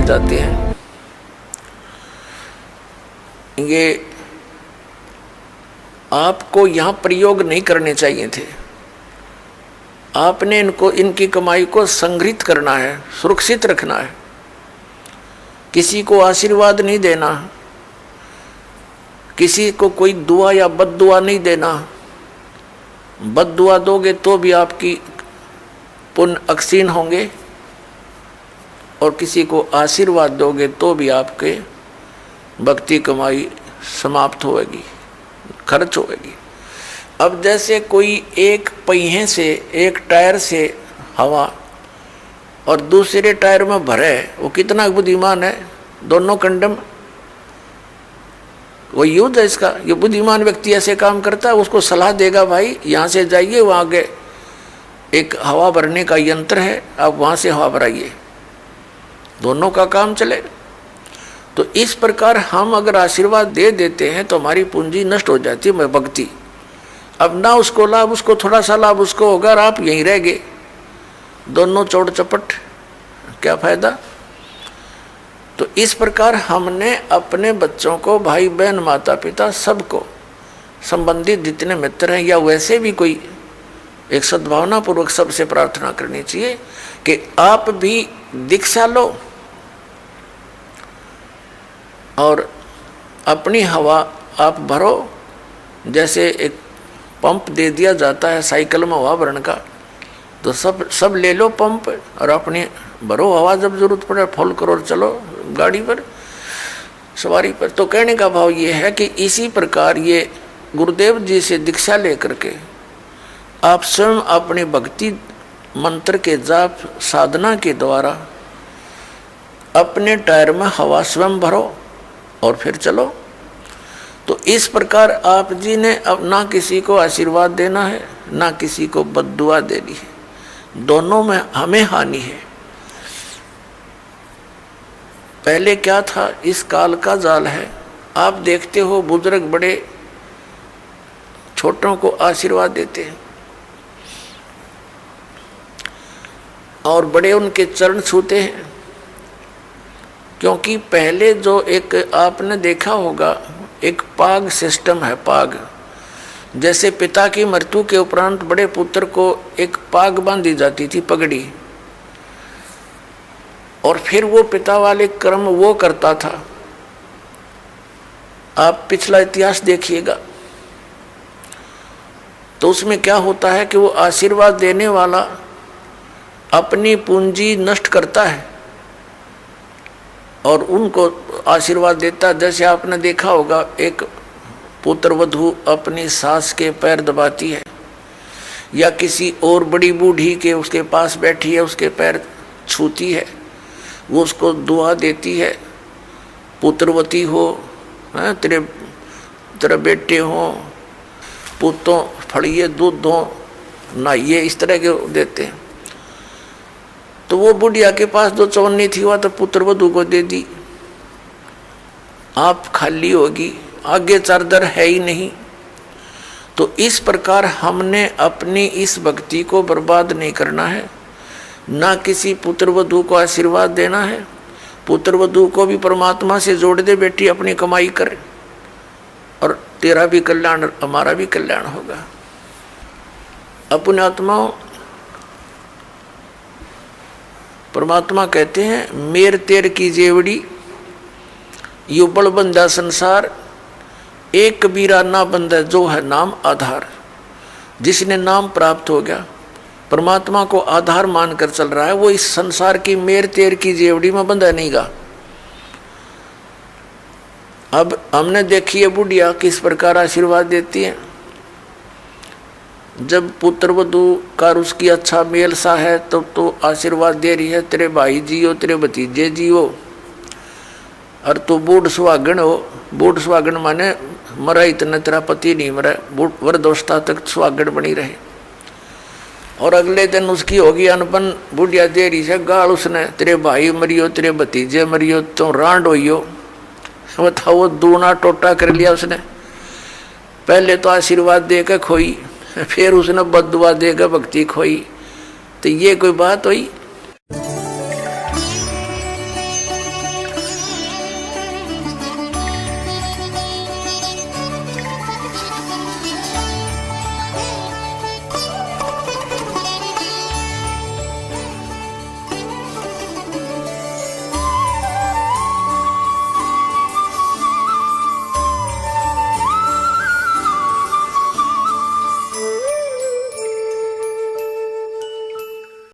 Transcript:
जाते हैं। ये आपको यहाँ प्रयोग नहीं करने चाहिए थे। आपने इनकी कमाई को संग्रहित करना है, सुरक्षित रखना है। किसी को आशीर्वाद नहीं देना, किसी को कोई दुआ या बद्दुआ नहीं देना। बद्दुआ दोगे तो भी आपकी पुण्य अक्षीण होंगे, और किसी को आशीर्वाद दोगे तो भी आपके भक्ति कमाई समाप्त होगी, खर्च होगी। अब जैसे कोई एक पहिए से, एक टायर से हवा और दूसरे टायर में भरे, वो कितना बुद्धिमान है, दोनों कंडम, वो युद्ध है इसका। ये बुद्धिमान व्यक्ति ऐसे काम करता है, उसको सलाह देगा भाई यहाँ से जाइए, वहाँ आगे एक हवा भरने का यंत्र है, आप वहाँ से हवा भराइए, दोनों का काम चले। तो इस प्रकार हम अगर आशीर्वाद दे देते हैं तो हमारी पूंजी नष्ट हो जाती है, भक्ति। अब ना उसको लाभ, उसको थोड़ा सा लाभ उसको होगा और आप यहीं रह गए, दोनों चौड़ चपट, क्या फायदा। तो इस प्रकार हमने अपने बच्चों को, भाई बहन, माता पिता, सबको, संबंधित जितने मित्र हैं या वैसे भी कोई, एक सद्भावना पूर्वक सबसे प्रार्थना करनी चाहिए कि आप भी दीक्षा लो और अपनी हवा आप भरो। जैसे एक पंप दे दिया जाता है साइकिल में हवा भरने का, तो सब ले लो पंप और अपनी भरो हवा, जब जरूरत पड़े फुल करो और चलो गाड़ी पर, सवारी पर। तो कहने का भाव ये है कि इसी प्रकार ये गुरुदेव जी से दीक्षा लेकर के आप स्वयं अपने भक्ति मंत्र के जाप साधना के द्वारा अपने टायर में हवा स्वयं भरो और फिर चलो। तो इस प्रकार आप जी ने अब ना किसी को आशीर्वाद देना है, ना किसी को बद्दुआ देनी है, दोनों में हमें हानि है। पहले क्या था, इस काल का जाल है। आप देखते हो बुजुर्ग बड़े छोटों को आशीर्वाद देते हैं और बड़े उनके चरण छूते हैं, क्योंकि पहले जो एक आपने देखा होगा एक पाग सिस्टम है। पाग जैसे पिता की मृत्यु के उपरांत बड़े पुत्र को एक पाग बांधी जाती थी, पगड़ी, और फिर वो पिता वाले कर्म वो करता था। आप पिछला इतिहास देखिएगा तो उसमें क्या होता है कि वो आशीर्वाद देने वाला अपनी पूंजी नष्ट करता है और उनको आशीर्वाद देता। जैसे आपने देखा होगा एक पुत्र वधू अपनी सास के पैर दबाती है, या किसी और बड़ी बूढ़ी के उसके पास बैठी है उसके पैर छूती है, वो उसको दुआ देती है, पुत्रवती हो, तेरे बेटे हो, पुतों फड़िए दूध दो, नहाइए, इस तरह के देते हैं। तो वो बुढ़िया के पास जो चवन्नी थी वह तो पुत्र वधू को दे दी, आप खाली होगी, आगे चारदर है ही नहीं। तो इस प्रकार हमने अपनी इस भक्ति को बर्बाद नहीं करना है, ना किसी पुत्र वधू को आशीर्वाद देना है। पुत्र वधू को भी परमात्मा से जोड़ दे, बेटी अपनी कमाई कर और तेरा भी कल्याण हमारा भी कल्याण होगा। अपने आत्माओं, परमात्मा कहते हैं मेर तेर की जेवड़ी यू बड़ बंदा संसार, एक कबीरा ना बंदा जो है नाम आधार। जिसने नाम प्राप्त हो गया, परमात्मा को आधार मानकर चल रहा है, वो इस संसार की मेर तेर की जेवड़ी में बंधा नहीं गा। अब हमने देखी है बुढ़िया किस प्रकार आशीर्वाद देती है। जब पुत्र वधू का उसकी अच्छा मेल सा है तब तो आशीर्वाद दे रही है, तेरे भाई जियो, तेरे भतीजे जियो, और तू बूढ़ सुहागन हो। बूढ़ सुहागन माने मरा इतना तेरा पति नहीं मरा, वृद्धावस्था तक सुहागन बनी रहे। और अगले दिन उसकी होगी अनपन, बुढ़िया दे रही है गाल उसने, तेरे भाई मरियो, तेरे भतीजे मरियो, तो रांड होइयो। बताओ, वो दूना टोटा कर लिया उसने। पहले तो आशीर्वाद देकर खोई, फिर उसने बद्दुआ देकर भक्ति खोई। तो ये कोई बात हुई?